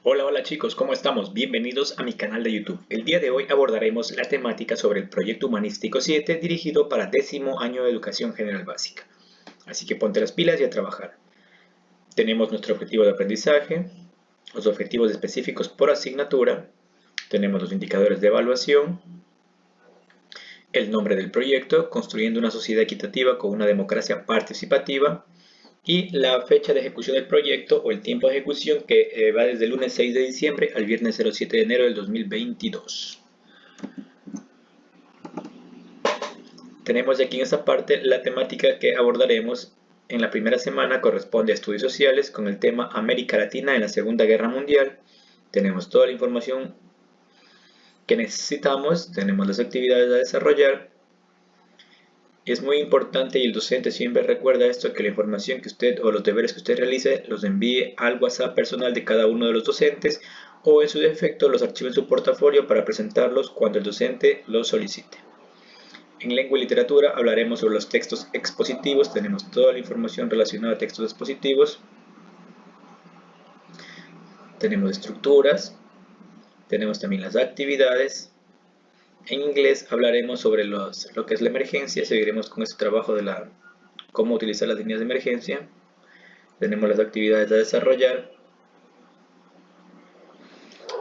Hola chicos, ¿cómo estamos? Bienvenidos a mi canal de YouTube. El día de hoy abordaremos la temática sobre el Proyecto Humanístico 7 dirigido para 10º año de Educación General Básica. Así que ponte las pilas y a trabajar. Tenemos nuestro objetivo de aprendizaje, los objetivos específicos por asignatura, tenemos los indicadores de evaluación, el nombre del proyecto, construyendo una sociedad equitativa con una democracia participativa, y la fecha de ejecución del proyecto o el tiempo de ejecución que va desde el lunes 6 de diciembre al viernes 07 de enero del 2022. Tenemos aquí en esta parte la temática que abordaremos en la primera semana corresponde a estudios sociales con el tema América Latina en la Segunda Guerra Mundial. Tenemos toda la información que necesitamos, tenemos las actividades a desarrollar. Es muy importante y el docente siempre recuerda esto, que la información que usted o los deberes que usted realice los envíe al WhatsApp personal de cada uno de los docentes o en su defecto los archive en su portafolio para presentarlos cuando el docente los solicite. En lengua y literatura hablaremos sobre los textos expositivos, tenemos toda la información relacionada a textos expositivos, tenemos estructuras, tenemos también las actividades. En inglés hablaremos sobre lo que es la emergencia, seguiremos con este trabajo de cómo utilizar las líneas de emergencia. Tenemos las actividades a desarrollar.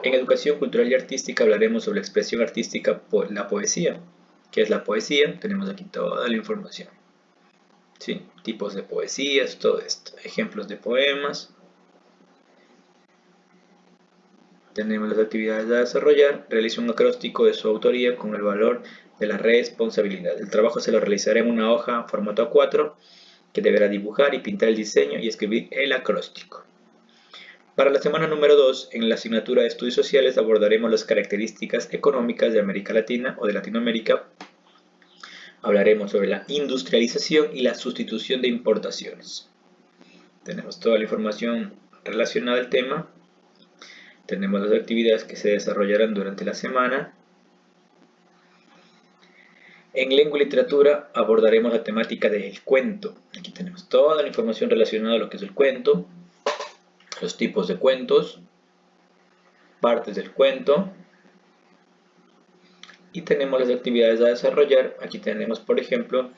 En educación cultural y artística hablaremos sobre la expresión artística, la poesía. ¿Qué es la poesía? Tenemos aquí toda la información. ¿Sí? Tipos de poesías, todo esto. Ejemplos de poemas. Tenemos las actividades a desarrollar. Realiza un acróstico de su autoría con el valor de la responsabilidad. El trabajo se lo realizará en una hoja formato A4 que deberá dibujar y pintar el diseño y escribir el acróstico. Para la semana número 2, en la asignatura de Estudios Sociales abordaremos las características económicas de América Latina o de Latinoamérica. Hablaremos sobre la industrialización y la sustitución de importaciones. Tenemos toda la información relacionada al tema. Tenemos las actividades que se desarrollarán durante la semana. En lengua y literatura abordaremos la temática del cuento. Aquí tenemos toda la información relacionada a lo que es el cuento, los tipos de cuentos, partes del cuento, y tenemos las actividades a desarrollar. Aquí tenemos, por ejemplo,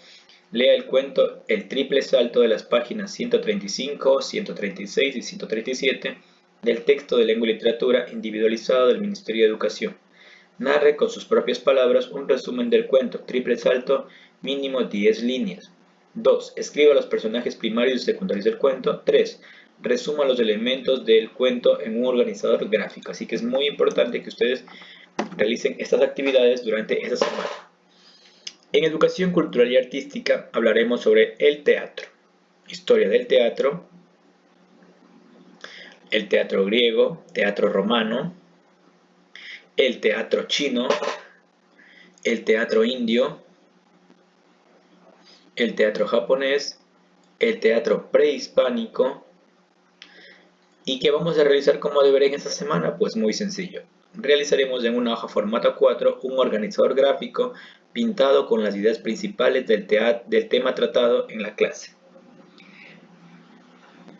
lea el cuento El triple salto de las páginas 135, 136 y 137 del texto de lengua y literatura individualizado del Ministerio de Educación. Narre con sus propias palabras un resumen del cuento Triple salto, mínimo 10 líneas. 2. Escriba los personajes primarios y secundarios del cuento. 3. Resuma los elementos del cuento en un organizador gráfico. Así que es muy importante que ustedes realicen estas actividades durante esa semana. En educación cultural y artística hablaremos sobre el teatro, historia del teatro, el teatro griego, teatro romano, el teatro chino, el teatro indio, el teatro japonés, el teatro prehispánico. ¿Y qué vamos a realizar como deber en esta semana? Pues muy sencillo. Realizaremos en una hoja formato A4 un organizador gráfico pintado con las ideas principales del tema tratado en la clase.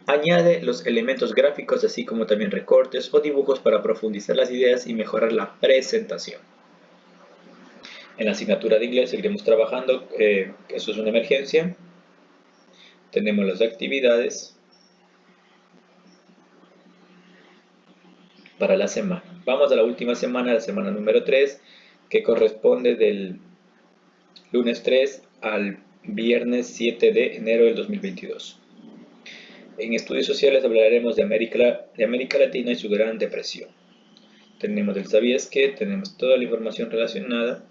Añade los elementos gráficos así como también recortes o dibujos para profundizar las ideas y mejorar la presentación. En la asignatura de inglés seguiremos trabajando, eso es una emergencia. Tenemos las actividades para la semana. Vamos a la última semana, la semana número 3, que corresponde del lunes 3 al viernes 7 de enero del 2022. En estudios sociales hablaremos de América Latina y su Gran Depresión. Tenemos el ¿sabías qué? Tenemos toda la información relacionada.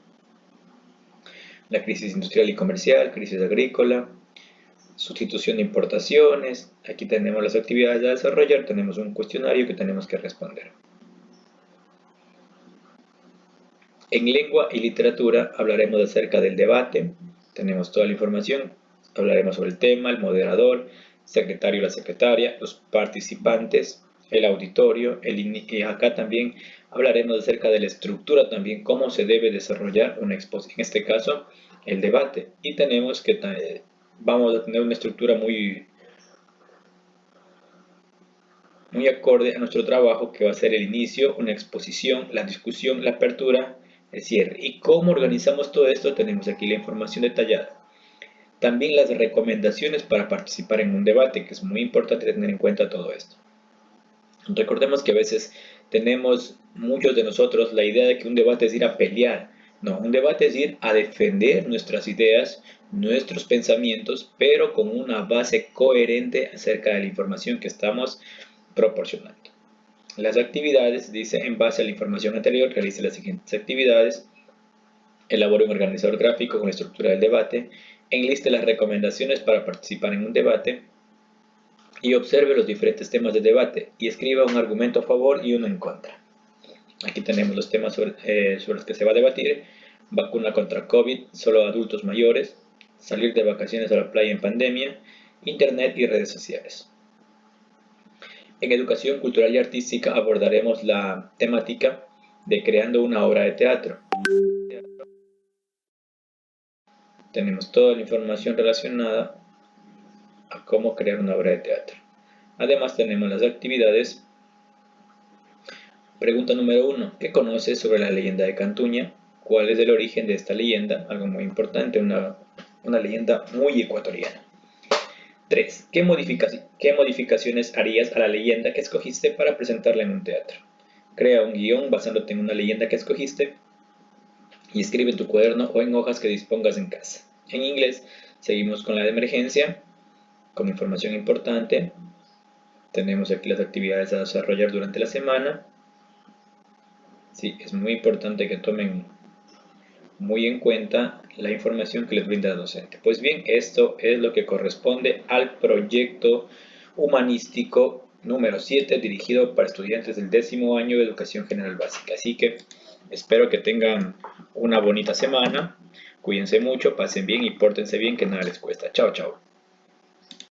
La crisis industrial y comercial, crisis agrícola, sustitución de importaciones. Aquí tenemos las actividades a desarrollar, tenemos un cuestionario que tenemos que responder. En lengua y literatura hablaremos acerca del debate, tenemos toda la información, hablaremos sobre el tema, el moderador, secretario y la secretaria, los participantes, el auditorio, y acá también hablaremos acerca de la estructura también, cómo se debe desarrollar una exposición, en este caso el debate, y tenemos que vamos a tener una estructura muy muy acorde a nuestro trabajo, que va a ser el inicio, una exposición, la discusión, la apertura, el cierre. ¿Y cómo organizamos todo esto? Tenemos aquí la información detallada. También las recomendaciones para participar en un debate, que es muy importante tener en cuenta todo esto. Recordemos que a veces tenemos muchos de nosotros la idea de que un debate es ir a pelear. No, un debate es ir a defender nuestras ideas, nuestros pensamientos, pero con una base coherente acerca de la información que estamos proporcionando. Las actividades, dice, en base a la información anterior, realice las siguientes actividades. Elabore un organizador gráfico con la estructura del debate. Enliste las recomendaciones para participar en un debate. Y observe los diferentes temas de debate y escriba un argumento a favor y uno en contra. Aquí tenemos los temas sobre los que se va a debatir: vacuna contra COVID, solo adultos mayores, salir de vacaciones a la playa en pandemia, internet y redes sociales. En educación cultural y artística abordaremos la temática de creando una obra de teatro. Tenemos toda la información relacionada a cómo crear una obra de teatro. Además tenemos las actividades. Pregunta número 1. ¿Qué conoces sobre la leyenda de Cantuña? ¿Cuál es el origen de esta leyenda? Algo muy importante, una leyenda muy ecuatoriana. 3. ¿Qué modificaciones harías a la leyenda que escogiste para presentarla en un teatro? Crea un guión basándote en una leyenda que escogiste y escribe en tu cuaderno o en hojas que dispongas en casa. En inglés, seguimos con la de emergencia, con información importante. Tenemos aquí las actividades a desarrollar durante la semana. Sí, es muy importante que tomen muy en cuenta la información que les brinda el docente. Pues bien, esto es lo que corresponde al proyecto humanístico número 7, dirigido para estudiantes del 10º año de Educación General Básica. Así que espero que tengan una bonita semana. Cuídense mucho, pasen bien y pórtense bien, que nada les cuesta. Chao, chao.